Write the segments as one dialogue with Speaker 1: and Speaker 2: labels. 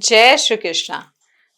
Speaker 1: जय श्री कृष्णा।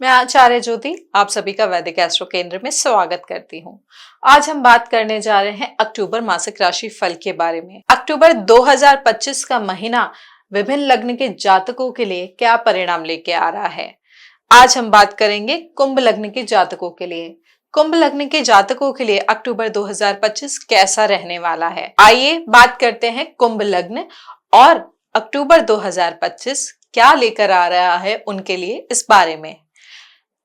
Speaker 1: मैं आचार्य ज्योति आप सभी का वैदिक एस्ट्रो केंद्र में स्वागत करती हूँ। आज हम बात करने जा रहे हैं अक्टूबर मासिक राशि फल के बारे में। अक्टूबर 2025 का महीना विभिन्न लग्न के जातकों के लिए क्या परिणाम लेके आ रहा है। आज हम बात करेंगे कुंभ लग्न के जातकों के लिए। कुंभ लग्न के जातकों के लिए अक्टूबर 2025 कैसा रहने वाला है। आइए बात करते हैं कुंभ लग्न और अक्टूबर 2025 क्या लेकर आ रहा है उनके लिए इस बारे में।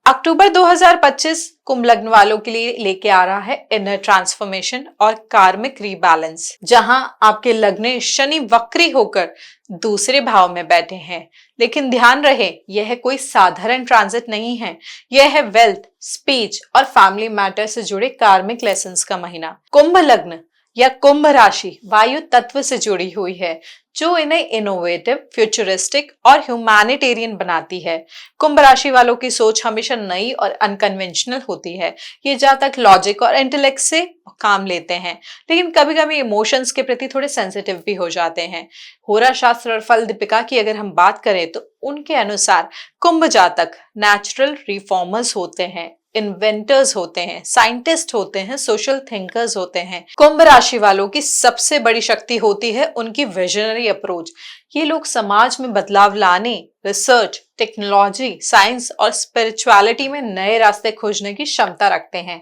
Speaker 1: अक्टूबर 2025 कुंभ लग्न वालों के लिए लेके आ रहा है इनर ट्रांसफॉर्मेशन और कार्मिक रीबैलेंस, जहां आपके लग्न शनि वक्री होकर दूसरे भाव में बैठे हैं। लेकिन ध्यान रहे, यह कोई साधारण ट्रांजिट नहीं है। यह है वेल्थ, स्पीच और फैमिली मैटर से जुड़े कार्मिक लेसन्स का महीना। कुंभ लग्न या कुंभ राशि वायु तत्व से जुड़ी हुई है, जो इन्हें इनोवेटिव, फ्यूचरिस्टिक और ह्यूमैनिटेरियन बनाती है। कुंभ राशि वालों की सोच हमेशा नई और अनकन्वेंशनल होती है। ये जातक लॉजिक और इंटेलेक्ट से काम लेते हैं, लेकिन कभी कभी इमोशंस के प्रति थोड़े सेंसिटिव भी हो जाते हैं। होरा शास्त्र और फल दीपिका की अगर हम बात करें तो उनके अनुसार कुंभ जातक नेचुरल रिफॉर्मर्स होते हैं, इन्वेंटर्स होते हैं, साइंटिस्ट होते हैं, सोशल थिंकर्स होते हैं। कुंभ राशि वालों की सबसे बड़ी शक्ति होती है उनकी विजनरी अप्रोच। ये लोग समाज में बदलाव लाने, रिसर्च, टेक्नोलॉजी, साइंस और स्पिरिचुअलिटी में नए रास्ते खोजने की क्षमता रखते हैं।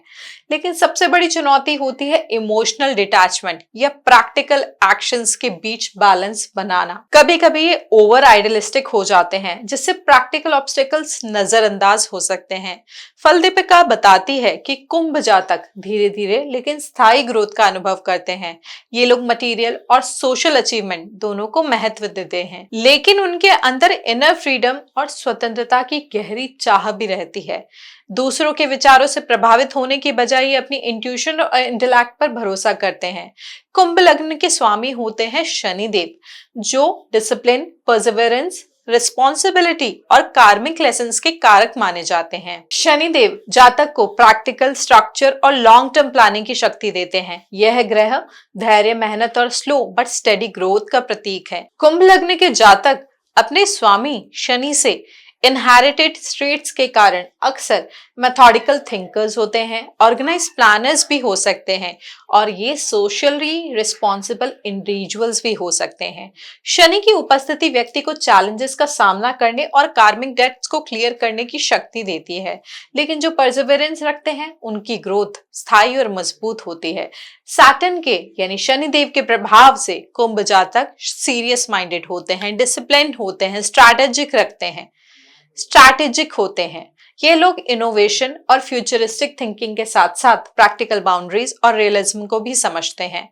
Speaker 1: लेकिन सबसे बड़ी चुनौती होती है इमोशनल डिटैचमेंट या प्रैक्टिकल एक्शंस के बीच बैलेंस बनाना। कभी कभी ये ओवर आइडियलिस्टिक हो जाते हैं, जिससे प्रैक्टिकल ऑब्स्टेकल्स नजरअंदाज हो सकते हैं। फल दीपिका बताती है कि कुंभ जातक धीरे धीरे लेकिन स्थायी ग्रोथ का अनुभव करते हैं। ये लोग मटेरियल और सोशल अचीवमेंट दोनों को महत्व देते हैं, लेकिन उनके अंदर इनर फ्रीडम और स्वतंत्रता की गहरी चाह भी रहती है। दूसरों के विचारों से प्रभावित होने की बजाय ये अपनी इंट्यूशन और इंटेलेक्ट पर भरोसा करते हैं। कुंभ लग्न के स्वामी होते हैं शनिदेव, जो डिसिप्लिन, परसिवरेंस, रिस्पॉन्सिबिलिटी और कार्मिक लेसन्स के कारक माने जाते हैं। शनिदेव जातक को प्रैक्टिकल, स्ट्रक्चर और लॉन्ग टर्म प्लानिंग की शक्ति देते हैं। यह ग्रह धैर्य, मेहनत और स्लो बट स्टेडी ग्रोथ का प्रतीक है। कुंभ लग्न के जातक अपने स्वामी शनि से इनहेरिटेड ट्रेट्स के कारण अक्सर मेथोडिकल थिंकर्स होते हैं, ऑर्गेनाइज प्लानर्स भी हो सकते हैं और ये सोशली रिस्पॉन्सिबल इंडिविजुअल्स भी हो सकते हैं। शनि की उपस्थिति व्यक्ति को चैलेंजेस का सामना करने और कार्मिक डेट्स को क्लियर करने की शक्ति देती है, लेकिन जो परसिवरेंस रखते हैं उनकी ग्रोथ स्थायी और मजबूत होती है। सैटर्न के यानी शनिदेव के प्रभाव से कुंभ जातक सीरियस माइंडेड होते हैं, डिसिप्लिन होते हैं, स्ट्रैटेजिक होते हैं। ये लोग इनोवेशन और फ्यूचरिस्टिक थिंकिंग के साथ साथ प्रैक्टिकल बाउंड्रीज और रियलिज्म को भी समझते हैं।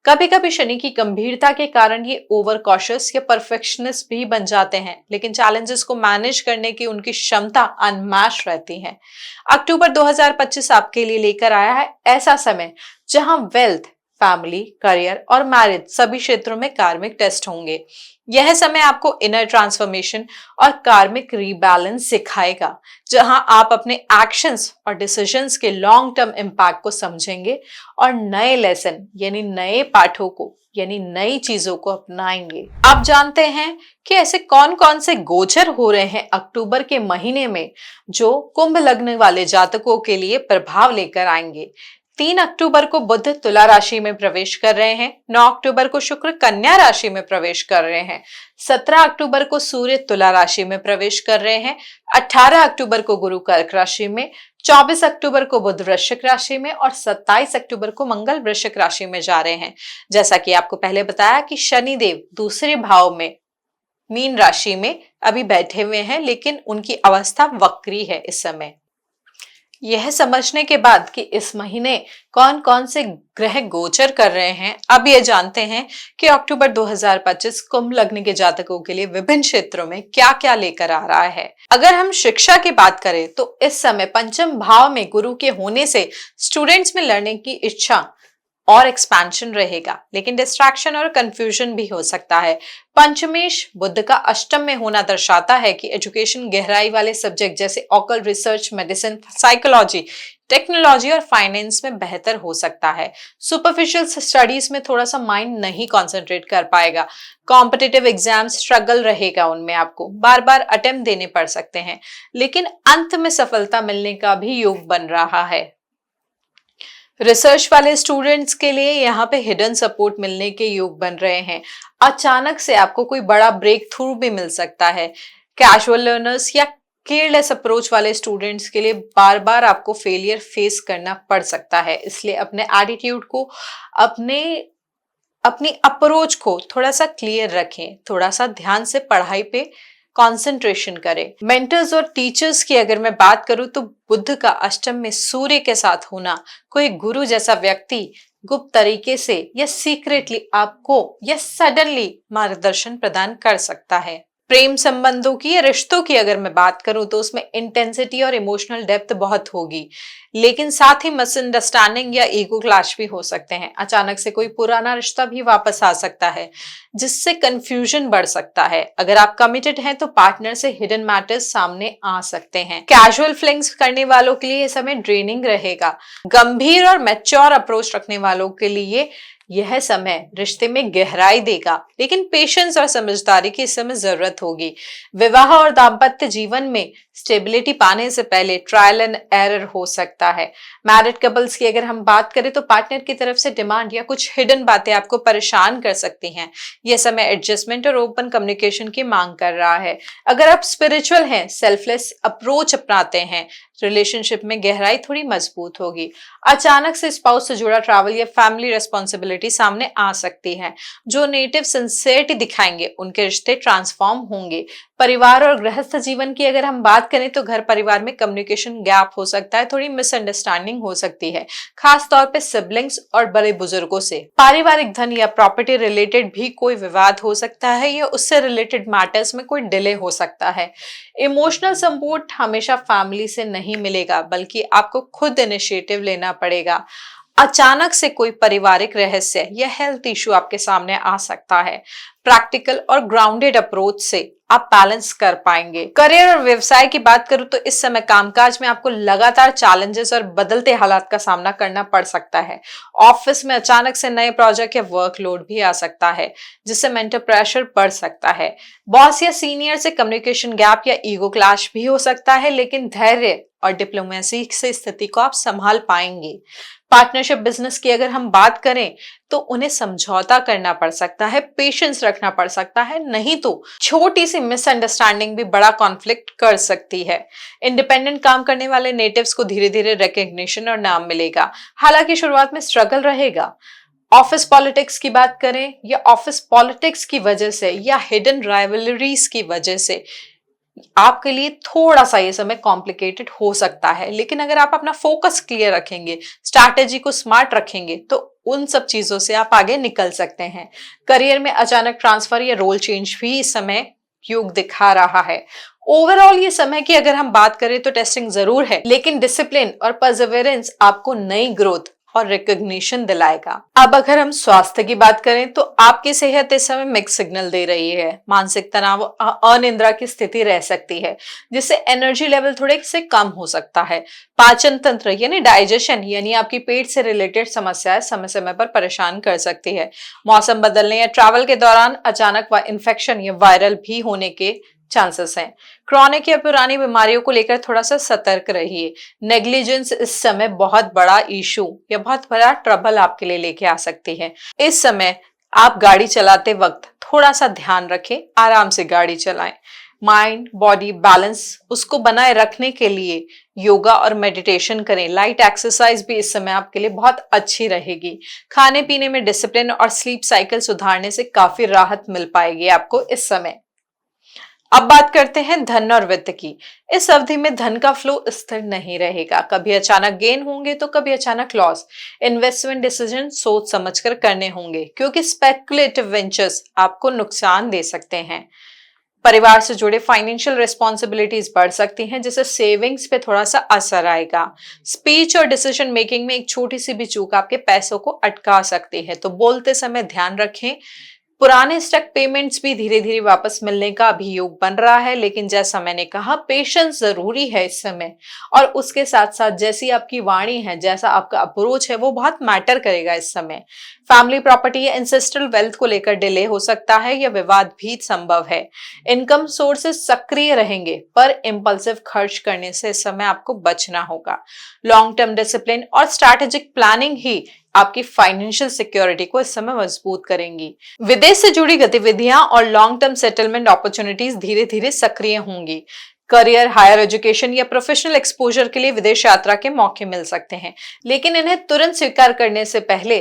Speaker 1: कभी कभी शनि की गंभीरता के कारण ये ओवर कॉशियस या परफेक्शनिस्ट भी बन जाते हैं, लेकिन चैलेंजेस को मैनेज करने की उनकी क्षमता अनमैच रहती है। अक्टूबर 2025 आपके लिए लेकर आया है ऐसा समय जहां वेल्थ, फैमिली, करियर और मैरिज सभी क्षेत्रों में कार्मिक टेस्ट होंगे। यह समय आपको इनर ट्रांसफॉर्मेशन और कार्मिक रीबैलेंस सिखाएगा, जहां आप अपने एक्शंस और डिसीजंस के लॉन्ग टर्म इम्पैक्ट को समझेंगे और नए लेसन यानी नए पाठों को यानी नई चीजों को अपनाएंगे। आप जानते हैं कि ऐसे कौन कौन से गोचर हो रहे हैं अक्टूबर के महीने में, जो कुंभ लग्न वाले जातकों के लिए प्रभाव लेकर आएंगे। 3 अक्टूबर को बुध तुला राशि में प्रवेश कर रहे हैं। 9 अक्टूबर को शुक्र कन्या राशि में प्रवेश कर रहे हैं। 17 अक्टूबर को सूर्य तुला राशि में प्रवेश कर रहे हैं। 18 अक्टूबर को गुरु कर्क राशि में, 24 अक्टूबर को बुध वृश्चिक राशि में और 27 अक्टूबर को मंगल वृश्चिक राशि में जा रहे हैं। जैसा कि आपको पहले बताया कि शनिदेव दूसरे भाव में मीन राशि में अभी बैठे हुए हैं, लेकिन उनकी अवस्था वक्री है इस समय। यह समझने के बाद कि इस महीने कौन कौन से ग्रह गोचर कर रहे हैं, अब ये जानते हैं कि अक्टूबर 2025 कुंभ लग्न के जातकों के लिए विभिन्न क्षेत्रों में क्या क्या लेकर आ रहा है। अगर हम शिक्षा की बात करें तो इस समय पंचम भाव में गुरु के होने से स्टूडेंट्स में लर्निंग की इच्छा और एक्सपेंशन रहेगा, लेकिन डिस्ट्रैक्शन और कंफ्यूजन भी हो सकता है। पंचमेश बुध का अष्टम में होना दर्शाता है कि एजुकेशन गहराई वाले सब्जेक्ट जैसे occult research, medicine, psychology, technology और फाइनेंस में बेहतर हो सकता है। सुपरफिशियल स्टडीज में थोड़ा सा माइंड नहीं कंसंट्रेट कर पाएगा। कॉम्पिटिटिव एग्जाम स्ट्रगल रहेगा, उनमें आपको बार बार अटेम्प्ट देने पड़ सकते हैं, लेकिन अंत में सफलता मिलने का भी योग बन रहा है। रिसर्च वाले स्टूडेंट्स के लिए यहाँ पे हिडन सपोर्ट मिलने के योग बन रहे हैं। अचानक से आपको कोई बड़ा ब्रेक थ्रू भी मिल सकता है। कैजुअल लर्नर्स या केयरलेस अप्रोच वाले स्टूडेंट्स के लिए बार बार आपको फेलियर फेस करना पड़ सकता है, इसलिए अपने एटीट्यूड को, अपने अपनी अप्रोच को थोड़ा सा क्लियर रखें, थोड़ा सा ध्यान से पढ़ाई पे कंसंट्रेशन करें। मेंटर्स और टीचर्स की अगर मैं बात करूं तो बुध का अष्टम में सूर्य के साथ होना कोई गुरु जैसा व्यक्ति गुप्त तरीके से या सीक्रेटली आपको या सडनली मार्गदर्शन प्रदान कर सकता है। प्रेम संबंधों की या रिश्तों की अगर मैं बात करूं तो उसमें इंटेंसिटी और इमोशनल डेप्थ बहुत होगी, लेकिन साथ ही मिसअंडरस्टैंडिंग या ईगो क्लैश भी हो सकते हैं। अचानक से कोई पुराना रिश्ता भी वापस आ सकता है, जिससे कंफ्यूजन बढ़ सकता है। अगर आप कमिटेड हैं तो पार्टनर से हिडन मैटर्स सामने आ सकते हैं। कैजुअल फ्लिंग्स करने वालों के लिए यह समय ड्रेनिंग रहेगा। गंभीर और मैच्योर अप्रोच रखने वालों के लिए यह समय रिश्ते में गहराई देगा, लेकिन पेशेंस और समझदारी की इस समय जरूरत होगी। विवाह और दाम्पत्य जीवन में स्टेबिलिटी पाने से पहले ट्रायल एंड एरर हो सकता है। मैरिड कपल्स की अगर हम बात करें तो पार्टनर की तरफ से डिमांड या कुछ हिडन बातें आपको परेशान कर सकती हैं। यह समय एडजस्टमेंट और ओपन कम्युनिकेशन की मांग कर रहा है। अगर आप स्पिरिचुअल हैं, सेल्फलेस अप्रोच अपनाते हैं, रिलेशनशिप में गहराई थोड़ी मजबूत होगी। अचानक से स्पाउस से जुड़ा ट्रैवल या फैमिली रिस्पॉन्सिबिलिटी सामने आ सकती है। जो नेटिव सिंसियरिटी दिखाएंगे उनके रिश्ते ट्रांसफॉर्म होंगे। परिवार और गृहस्थ जीवन की अगर हम बात करें तो घर परिवार में कम्युनिकेशन गैप हो सकता है, थोड़ी मिसअंडरस्टैंडिंग हो सकती है, खास तौर पे सिबलिंग्स और बड़े बुजुर्गों से। पारिवारिक धन या प्रॉपर्टी रिलेटेड भी कोई विवाद हो सकता है या उससे रिलेटेड मैटर्स में कोई डिले हो सकता है। इमोशनल सपोर्ट हमेशा फैमिली से नहीं मिलेगा, बल्कि आपको खुद इनिशिएटिव लेना पड़ेगा। अचानक से कोई पारिवारिक रहस्य या हेल्थ इशू आपके सामने आ सकता है। प्रैक्टिकल और ग्राउंडेड अप्रोच से आप बैलेंस कर पाएंगे। करियर और व्यवसाय की बात करूं तो इस समय कामकाज में आपको लगातार चैलेंजेस और बदलते हालात का सामना करना पड़ सकता है। ऑफिस में अचानक से नए प्रोजेक्ट या वर्कलोड भी आ सकता है, जिससे मेंटल प्रेशर बढ़ सकता है। बॉस या सीनियर से कम्युनिकेशन गैप या ईगो क्लैश भी हो सकता है, लेकिन धैर्य और डिप्लोमेसी से स्थिति को आप संभाल पाएंगे। पार्टनरशिप बिजनेस की अगर हम बात करें तो उन्हें समझौता करना पड़ सकता है, पेशेंस रखना पड़ सकता है, नहीं तो छोटी सी मिसअंडरस्टैंडिंग भी बड़ा कॉन्फ्लिक्ट कर सकती है। इंडिपेंडेंट काम करने वाले नेटिव्स को धीरे धीरे रिकग्निशन और नाम मिलेगा, हालांकि शुरुआत में स्ट्रगल रहेगा। ऑफिस पॉलिटिक्स की बात करें या ऑफिस पॉलिटिक्स की वजह से या हिडन राइवलरीज की वजह से आपके लिए थोड़ा सा ये समय कॉम्प्लिकेटेड हो सकता है, लेकिन अगर आप अपना फोकस क्लियर रखेंगे, स्ट्रैटेजी को स्मार्ट रखेंगे तो उन सब चीजों से आप आगे निकल सकते हैं। करियर में अचानक ट्रांसफर या रोल चेंज भी इस समय योग दिखा रहा है। ओवरऑल ये समय की अगर हम बात करें तो टेस्टिंग जरूर है, लेकिन डिसिप्लिन और परसेवरेंस आपको नई ग्रोथ और रिकॉग्निशन दिलाएगा। अब अगर हम स्वास्थ्य की बात करें तो आपकी सेहत इस समय मिक्स सिग्नल दे रही है। मानसिक तनाव, अनिद्रा की स्थिति रह सकती है, जिससे एनर्जी लेवल थोड़े से कम हो सकता है। पाचन तंत्र यानी डाइजेशन यानी आपकी पेट से रिलेटेड समस्याएं समय समय पर परेशान कर सकती है। मौसम बदलने या ट्रैवल के दौरान अचानक इन्फेक्शन या वायरल भी होने के चांसेस हैं। क्रॉनिक या पुरानी बीमारियों को लेकर थोड़ा सा सतर्क रहिए। नेग्लिजेंस इस समय बहुत बड़ा इशू या बहुत बड़ा ट्रबल आपके लिए लेके आ सकती है। इस समय आप गाड़ी चलाते वक्त थोड़ा सा ध्यान रखें, आराम से गाड़ी चलाएं। माइंड बॉडी बैलेंस उसको बनाए रखने के लिए योगा और मेडिटेशन करें। लाइट एक्सरसाइज भी इस समय आपके लिए बहुत अच्छी रहेगी। खाने पीने में डिसिप्लिन और स्लीप साइकिल सुधारने से काफी राहत मिल पाएगी आपको इस समय। अब बात करते हैं धन और वित्त की। इस अवधि में धन का फ्लो स्थिर नहीं रहेगा, कभी अचानक गेन होंगे तो कभी अचानक लॉस। इन्वेस्टमेंट डिसीजन सोच समझकर करने होंगे, क्योंकि स्पेकुलेटिव वेंचर्स आपको नुकसान दे सकते हैं। परिवार से जुड़े फाइनेंशियल रिस्पॉन्सिबिलिटीज बढ़ सकती हैं, जिससे सेविंग्स पे थोड़ा सा असर आएगा। स्पीच और डिसीजन मेकिंग में एक छोटी सी भी चूक आपके पैसों को अटका सकती है, तो बोलते समय ध्यान रखें। पुराने स्टक पेमेंट्स भी धीरे धीरे वापस मिलने का अभी योग बन रहा है, लेकिन जैसा मैंने कहा पेशेंस जरूरी है इस समय। और उसके साथ साथ जैसी आपकी वाणी है, जैसा आपका अप्रोच है, वो बहुत मैटर करेगा इस समय। फैमिली प्रॉपर्टी या इंसेस्ट्रल वेल्थ को लेकर डिले हो सकता है या विवाद भी संभव है। इनकम सोर्सेस सक्रिय रहेंगे, पर इंपल्सिव खर्च करने से इस समय आपको बचना होगा। लॉन्ग टर्म डिसिप्लिन और स्ट्रैटेजिक प्लानिंग ही आपकी फाइनेंशियल सिक्योरिटी को इस समय मजबूत करेंगी। विदेश से जुड़ी गतिविधियां और लॉन्ग टर्म सेटलमेंट अपॉर्चुनिटीज धीरे धीरे सक्रिय होंगी। करियर, हायर एजुकेशन या प्रोफेशनल एक्सपोजर के लिए विदेश यात्रा के मौके मिल सकते हैं, लेकिन इन्हें तुरंत स्वीकार करने से पहले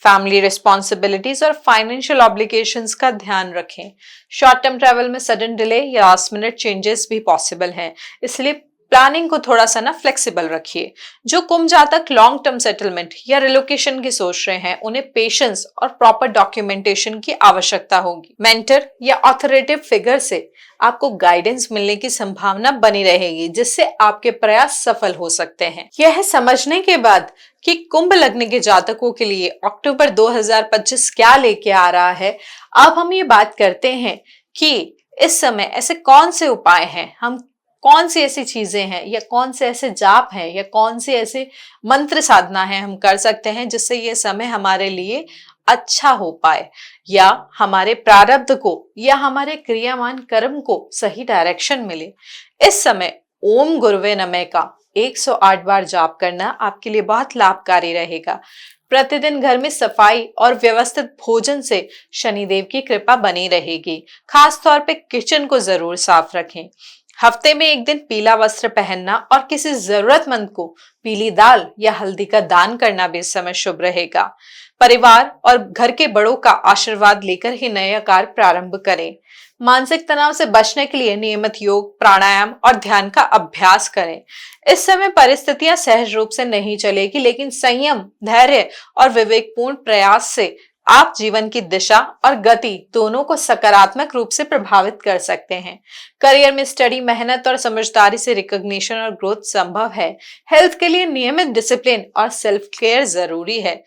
Speaker 1: फैमिली रिस्पॉन्सिबिलिटीज और फाइनेंशियल ऑब्लिगेशंस का ध्यान रखें। शॉर्ट टर्म ट्रैवल में सडन डिले या लास्ट मिनट चेंजेस भी पॉसिबल हैं, इसलिए प्लानिंग को थोड़ा सा फ्लेक्सिबल रखिए। जो कुंभ जातक लॉन्ग टर्म सेटलमेंट या रिलोकेशन की सोच रहे हैं, उन्हें पेशेंस और प्रॉपर डॉक्यूमेंटेशन की आवश्यकता होगी। मेंटर या ऑथोरिटेटिव फिगर से आपको गाइडेंस मिलने की संभावना बनी रहेगी, जिससे आपके प्रयास सफल हो सकते हैं। यह समझने के बाद कि कुंभ लग्न के जातकों के लिए अक्टूबर 2025 क्या लेके आ रहा है, अब हम ये बात करते हैं कि इस समय ऐसे कौन से उपाय हैं, हम कौन सी ऐसी चीजें हैं या कौन से ऐसे जाप हैं या कौन से ऐसे मंत्र साधना है हम कर सकते हैं जिससे ये समय हमारे लिए अच्छा हो पाए, या हमारे प्रारब्ध को या हमारे क्रियामान कर्म को सही डायरेक्शन मिले। इस समय ओम गुरुवे नमः का 108 बार जाप करना आपके लिए बहुत लाभकारी रहेगा। प्रतिदिन घर में सफाई और व्यवस्थित भोजन से शनिदेव की कृपा बनी रहेगी। खास तौर पे किचन को जरूर साफ रखें। हफ्ते में एक दिन पीला वस्त्र पहनना और किसी जरूरतमंद को पीली दाल या हल्दी का दान करना भी इस समय शुभ रहेगा। परिवार और घर के बड़ों का आशीर्वाद लेकर ही नया कार्य प्रारंभ करें। मानसिक तनाव से बचने के लिए नियमित योग, प्राणायाम और ध्यान का अभ्यास करें। इस समय परिस्थितियां सहज रूप से नहीं चलेगी, लेकिन संयम, धैर्य और विवेकपूर्ण प्रयास से आप जीवन की दिशा और गति दोनों को सकारात्मक रूप से प्रभावित कर सकते हैं। करियर में स्टडी, मेहनत और समझदारी से रिकॉग्निशन और ग्रोथ संभव है। हेल्थ के लिए नियमित डिसिप्लिन और सेल्फ केयर जरूरी है,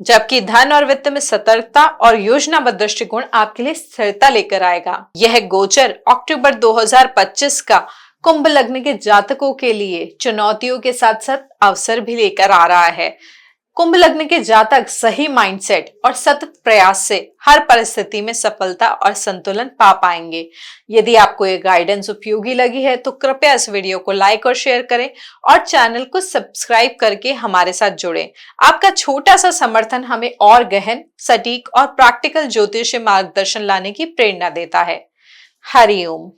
Speaker 1: जबकि धन और वित्त में सतर्कता और योजनाबद्ध दृष्टिकोण आपके लिए स्थिरता लेकर आएगा। यह गोचर अक्टूबर 2025 का कुंभ लग्न के जातकों के लिए चुनौतियों के साथ साथ अवसर भी लेकर आ रहा है। कुंभ लग्न के जातक सही माइंडसेट और सतत प्रयास से हर परिस्थिति में सफलता और संतुलन पा पाएंगे। यदि आपको ये गाइडेंस उपयोगी लगी है तो कृपया इस वीडियो को लाइक और शेयर करें और चैनल को सब्सक्राइब करके हमारे साथ जुड़ें। आपका छोटा सा समर्थन हमें और गहन, सटीक और प्रैक्टिकल ज्योतिषीय मार्गदर्शन लाने की प्रेरणा देता है। हरि ओम।